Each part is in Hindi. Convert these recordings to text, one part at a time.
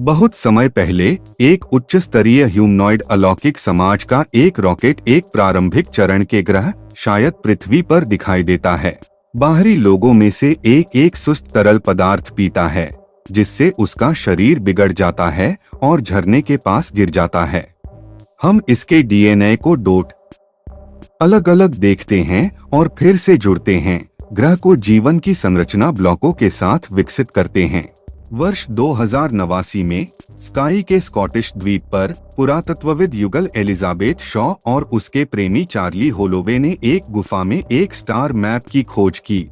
बहुत समय पहले एक उच्च स्तरीय ह्यूमनॉइड अलौकिक समाज का एक रॉकेट एक प्रारंभिक चरण के ग्रह शायद पृथ्वी पर दिखाई देता है। बाहरी लोगों में से एक सुस्त तरल पदार्थ पीता है, जिससे उसका शरीर बिगड़ जाता है और झरने के पास गिर जाता है। हम इसके डीएनए को अलग अलग देखते हैं और फिर से जुड़ते हैं, ग्रह को जीवन की संरचना ब्लॉकों के साथ विकसित करते हैं। वर्ष 2089 में स्काई के स्कॉटिश द्वीप पर पुरातत्वविद युगल एलिजाबेथ शॉ और उसके प्रेमी चार्ली होलोवे ने एक गुफा में एक स्टार मैप की खोज की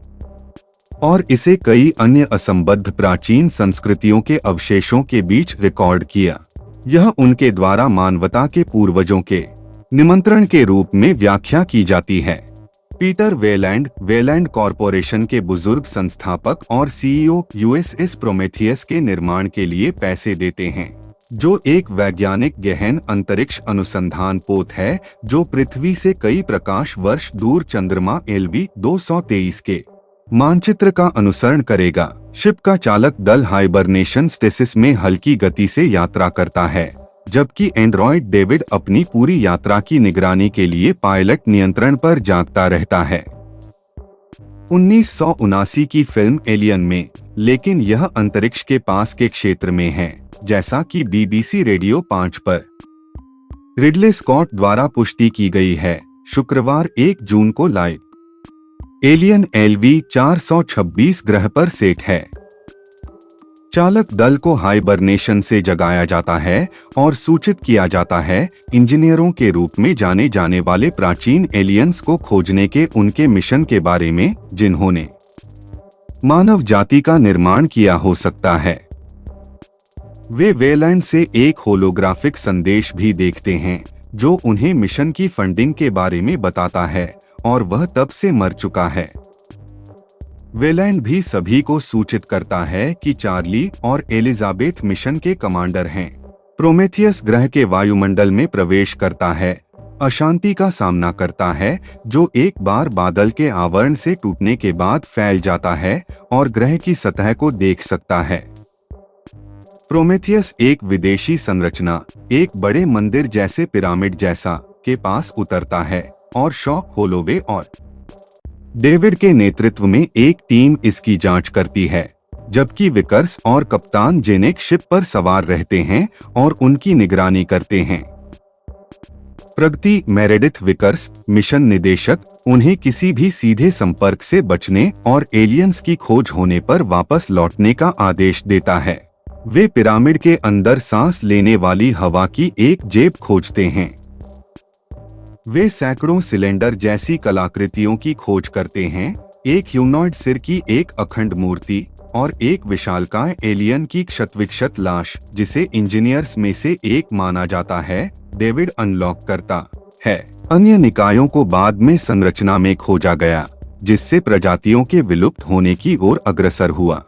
और इसे कई अन्य असंबद्ध प्राचीन संस्कृतियों के अवशेषों के बीच रिकॉर्ड किया। यह उनके द्वारा मानवता के पूर्वजों के निमंत्रण के रूप में व्याख्या की जाती है। पीटर वेलैंड कॉरपोरेशन के बुजुर्ग संस्थापक और सीईओ यूएसएस प्रोमेथियस के निर्माण के लिए पैसे देते हैं, जो एक वैज्ञानिक गहन अंतरिक्ष अनुसंधान पोत है जो पृथ्वी से कई प्रकाश वर्ष दूर चंद्रमा LV 223 के मानचित्र का अनुसरण करेगा। शिप का चालक दल हाइबरनेशन स्टेसिस में हल्की गति से यात्रा करता है, जबकि एंड्रॉयड डेविड अपनी पूरी यात्रा की निगरानी के लिए पायलट नियंत्रण पर जागता रहता है। 1979 की फिल्म एलियन में, लेकिन यह अंतरिक्ष के पास के क्षेत्र में है, जैसा कि BBC रेडियो 5 पर रिडले स्कॉट द्वारा पुष्टि की गई है। शुक्रवार 1 जून को लाइव एलियन LV 426 ग्रह पर सेट है। चालक दल को हाइबरनेशन से जगाया जाता है और सूचित किया जाता है इंजीनियरों के रूप में जाने जाने वाले प्राचीन एलियंस को खोजने के उनके मिशन के बारे में, जिन्होंने मानव जाति का निर्माण किया हो सकता है। वे वेलैंड से एक होलोग्राफिक संदेश भी देखते हैं जो उन्हें मिशन की फंडिंग के बारे में बताता है, और वह तब से मर चुका है। वेलैंड भी सभी को सूचित करता है कि चार्ली और एलिजाबेथ मिशन के कमांडर हैं। प्रोमेथियस ग्रह के वायुमंडल में प्रवेश करता है, अशांति का सामना करता है जो एक बार बादल के आवरण से टूटने के बाद फैल जाता है और ग्रह की सतह को देख सकता है। प्रोमेथियस एक विदेशी संरचना, एक बड़े मंदिर जैसे पिरामिड जैसा, के पास उतरता है और शॉ, होलोवे और डेविड के नेतृत्व में एक टीम इसकी जांच करती है, जबकि विकर्स और कप्तान जेनेक शिप पर सवार रहते हैं और उनकी निगरानी करते हैं। प्रगति मेरेडिथ विकर्स, मिशन निदेशक, उन्हें किसी भी सीधे संपर्क से बचने और एलियंस की खोज होने पर वापस लौटने का आदेश देता है। वे पिरामिड के अंदर सांस लेने वाली हवा की एक जेब खोजते हैं। वे सैकड़ों सिलेंडर जैसी कलाकृतियों की खोज करते हैं, एक ह्यूमनॉइड सिर की एक अखंड मूर्ति और एक विशालकाय एलियन की क्षतविक्षत लाश, जिसे इंजीनियर्स में से एक माना जाता है, डेविड अनलॉक करता है। अन्य निकायों को बाद में संरचना में खोजा गया, जिससे प्रजातियों के विलुप्त होने की ओर अग्रसर हुआ।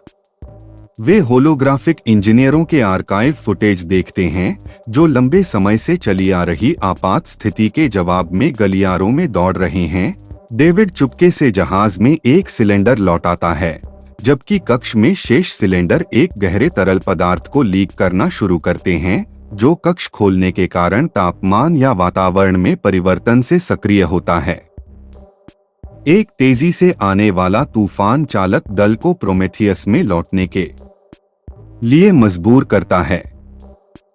वे होलोग्राफिक इंजीनियरों के आर्काइव फुटेज देखते हैं जो लंबे समय से चली आ रही आपात स्थिति के जवाब में गलियारों में दौड़ रहे हैं। डेविड चुपके से जहाज में एक सिलेंडर लौटाता है, जबकि कक्ष में शेष सिलेंडर एक गहरे तरल पदार्थ को लीक करना शुरू करते हैं, जो कक्ष खोलने के कारण तापमान या वातावरण में परिवर्तन से सक्रिय होता है। एक तेजी से आने वाला तूफान चालक दल को प्रोमेथियस में लौटने के लिए मजबूर करता है।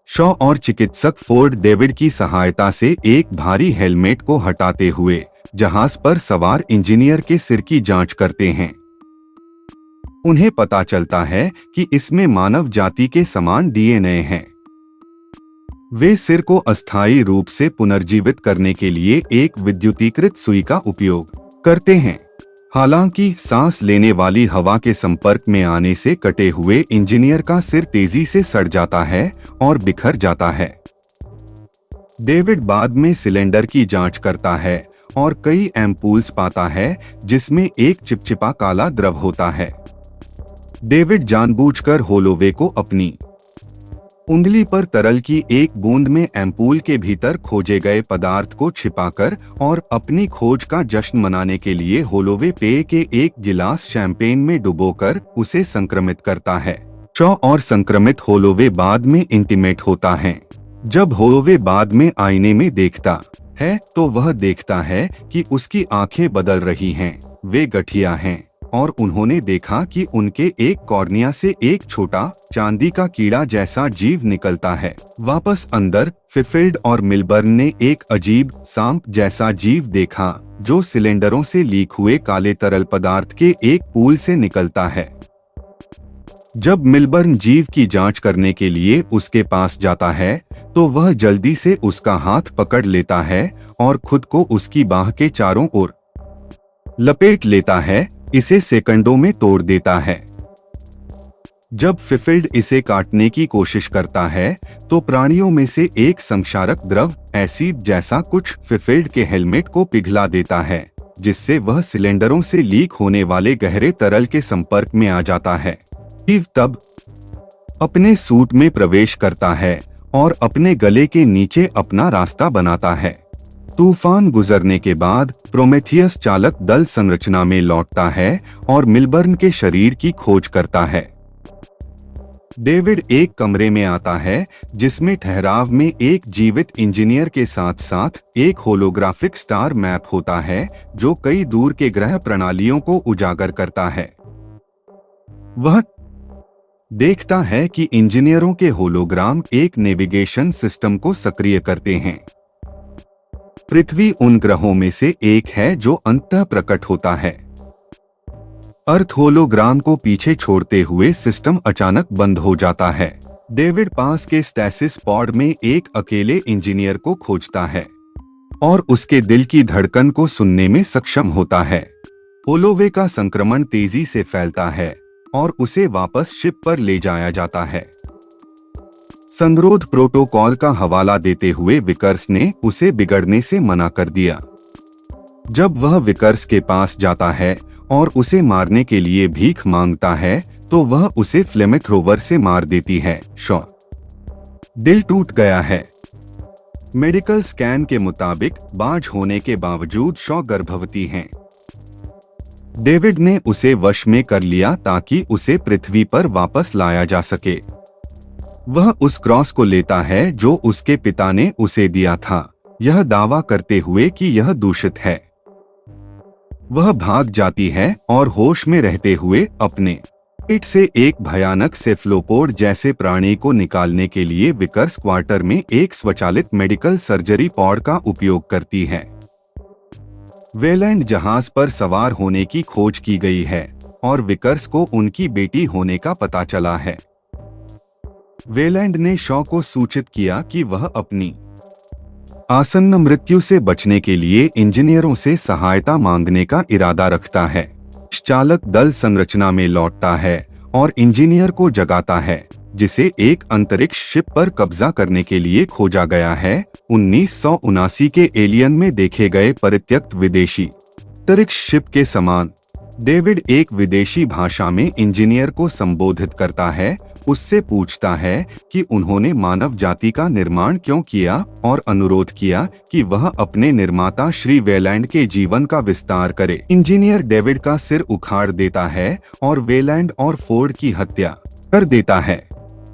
शॉ और चिकित्सक फोर्ड डेविड की सहायता से एक भारी हेलमेट को हटाते हुए जहाज पर सवार इंजीनियर के सिर की जांच करते हैं। उन्हें पता चलता है कि इसमें मानव जाति के समान डीएनए है। वे सिर को अस्थायी रूप से पुनर्जीवित करने के लिए एक विद्युतीकृत सुई का उपयोग करते हैं। हालांकि सांस लेने वाली हवा के संपर्क में आने से कटे हुए इंजीनियर का सिर तेजी से सड़ जाता है और बिखर जाता है। डेविड बाद में सिलेंडर की जांच करता है और कई एम्पूल्स पाता है जिसमें एक चिपचिपा काला द्रव होता है। डेविड जानबूझकर होलोवे को अपनी उंगली पर तरल की एक बूंद में एम्पूल के भीतर खोजे गए पदार्थ को छिपाकर और अपनी खोज का जश्न मनाने के लिए होलोवे पेय के एक गिलास शैंपेन में डुबोकर उसे संक्रमित करता है। शॉ और संक्रमित होलोवे बाद में इंटीमेट होता है। जब होलोवे बाद में आईने में देखता है तो वह देखता है कि उसकी आंखें बदल रही हैं, वे गठिया हैं और उन्होंने देखा कि उनके एक कॉर्निया से एक छोटा चांदी का कीड़ा जैसा जीव निकलता है। वापस अंदर फिफिल्ड और मिलबर्न ने एक अजीब सांप जैसा जीव देखा जो सिलेंडरों से लीक हुए काले तरल पदार्थ के एक पूल से निकलता है। जब मिलबर्न जीव की जांच करने के लिए उसके पास जाता है तो वह जल्दी से उसका हाथ पकड़ लेता है और खुद को उसकी बाह के चारों ओर लपेट लेता है, इसे सेकंडों में तोड़ देता है। जब फिफिल्ड इसे काटने की कोशिश करता है तो प्राणियों में से एक संक्षारक द्रव एसिड जैसा कुछ फिफिल्ड के हेलमेट को पिघला देता है, जिससे वह सिलेंडरों से लीक होने वाले गहरे तरल के संपर्क में आ जाता है। जीव तब अपने सूट में प्रवेश करता है और अपने गले के नीचे अपना रास्ता बनाता है। तूफान गुजरने के बाद प्रोमेथियस चालक दल संरचना में लौटता है और मिलबर्न के शरीर की खोज करता है। डेविड एक कमरे में आता है जिसमें ठहराव में एक जीवित इंजीनियर के साथ साथ एक होलोग्राफिक स्टार मैप होता है जो कई दूर के ग्रह प्रणालियों को उजागर करता है। वह देखता है कि इंजीनियरों के होलोग्राम एक नेविगेशन सिस्टम को सक्रिय करते हैं। पृथ्वी उन ग्रहों में से एक है जो अंततः प्रकट होता है। अर्थ होलोग्राम को पीछे छोड़ते हुए सिस्टम अचानक बंद हो जाता है। डेविड पास के स्टैसिस पॉड में एक अकेले इंजीनियर को खोजता है और उसके दिल की धड़कन को सुनने में सक्षम होता है। होलोवे का संक्रमण तेजी से फैलता है और उसे वापस शिप पर ले जाया जाता है। संगरोध प्रोटोकॉल का हवाला देते हुए विकर्स ने उसे बिगड़ने से मना कर दिया। जब वह विकर्स के पास जाता है और उसे मारने के लिए भीख मांगता है तो वह उसे फ्लेमेथ्रोवर से मार देती है। शॉ दिल टूट गया है। मेडिकल स्कैन के मुताबिक बाझ होने के बावजूद शॉ गर्भवती हैं। डेविड ने उसे वश में कर लिया ताकि उसे पृथ्वी पर वापस लाया जा सके। वह उस क्रॉस को लेता है जो उसके पिता ने उसे दिया था, यह दावा करते हुए कि यह दूषित है। वह भाग जाती है और होश में रहते हुए अपने पेट से एक भयानक सेफ्लोपोड जैसे प्राणी को निकालने के लिए विकर्स क्वार्टर में एक स्वचालित मेडिकल सर्जरी पॉड का उपयोग करती है। वेलैंड जहाज पर सवार होने की खोज की गई है और विकर्स को उनकी बेटी होने का पता चला है। वेलैंड ने शॉ को सूचित किया कि वह अपनी आसन्न मृत्यु से बचने के लिए इंजीनियरों से सहायता मांगने का इरादा रखता है। चालक दल संरचना में लौटता है और इंजीनियर को जगाता है जिसे एक अंतरिक्ष शिप पर कब्जा करने के लिए खोजा गया है। 1979 के एलियन में देखे गए परित्यक्त विदेशी अंतरिक्ष शिप के समान। डेविड एक विदेशी भाषा में इंजीनियर को संबोधित करता है, उससे पूछता है कि उन्होंने मानव जाति का निर्माण क्यों किया और अनुरोध किया कि वह अपने निर्माता श्री वेलैंड के जीवन का विस्तार करे। इंजीनियर डेविड का सिर उखाड़ देता है और वेलैंड और फोर्ड की हत्या कर देता है।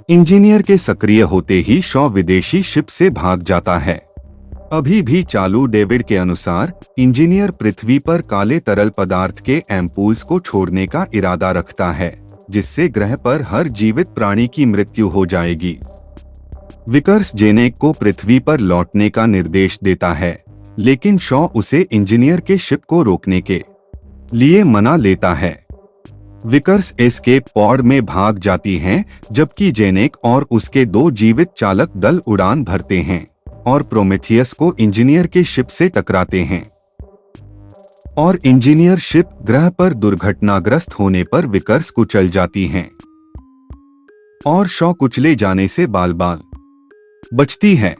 इंजीनियर के सक्रिय होते ही शॉ विदेशी शिप से भाग जाता है। अभी भी चालू डेविड के अनुसार इंजीनियर पृथ्वी पर काले तरल पदार्थ के एम्पूल्स को छोड़ने का इरादा रखता है जिससे ग्रह पर हर जीवित प्राणी की मृत्यु हो जाएगी। विकर्स जेनेक को पृथ्वी पर लौटने का निर्देश देता है लेकिन शॉ उसे इंजीनियर के शिप को रोकने के लिए मना लेता है। विकर्स एस्केप पॉड में भाग जाती हैं जबकि जेनेक और उसके दो जीवित चालक दल उड़ान भरते हैं और प्रोमेथियस को इंजीनियर के शिप से टकराते हैं और इंजीनियर शिप ग्रह पर दुर्घटनाग्रस्त होने पर विकर्स कुचल जाती हैं और शॉ कुचले जाने से बाल बाल बचती है।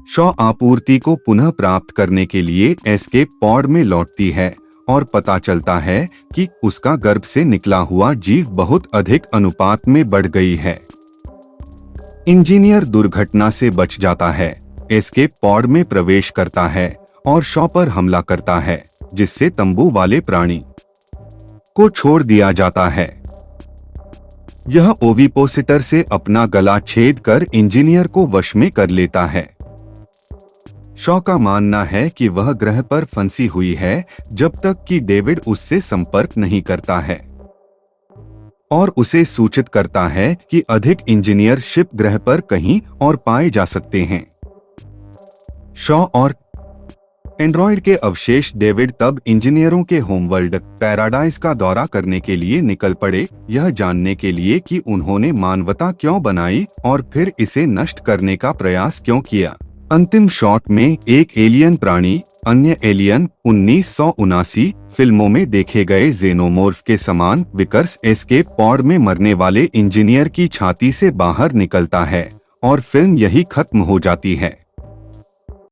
शॉ आपूर्ति को पुनः प्राप्त करने के लिए एस्केप पॉड में लौटती है और पता चलता है कि उसका गर्भ से निकला हुआ जीव बहुत अधिक अनुपात में बढ़ गई है। इंजीनियर दुर्घटना से बच जाता है, एस्केप पॉड में प्रवेश करता है और शॉ पर हमला करता है जिससे तंबू वाले प्राणी को छोड़ दिया जाता है। यह ओविपोसिटर से अपना गला छेद कर इंजीनियर को वश में कर लेता है। शॉ का मानना है कि वह ग्रह पर फंसी हुई है जब तक कि डेविड उससे संपर्क नहीं करता है और उसे सूचित करता है कि अधिक इंजीनियर शिप ग्रह पर कहीं और पाए जा सकते हैं। शॉ और एंड्रॉयड के अवशेष डेविड तब इंजीनियरों के होमवर्ल्ड पैराडाइज का दौरा करने के लिए निकल पड़े, यह जानने के लिए कि उन्होंने मानवता क्यों बनाई और फिर इसे नष्ट करने का प्रयास क्यों किया। अंतिम शॉट में एक एलियन प्राणी, अन्य एलियन 1979 फिल्मों में देखे गए जेनोमोर्फ के समान विकर्स एस्केप पॉड में मरने वाले इंजीनियर की छाती से बाहर निकलता है और फिल्म यही खत्म हो जाती है।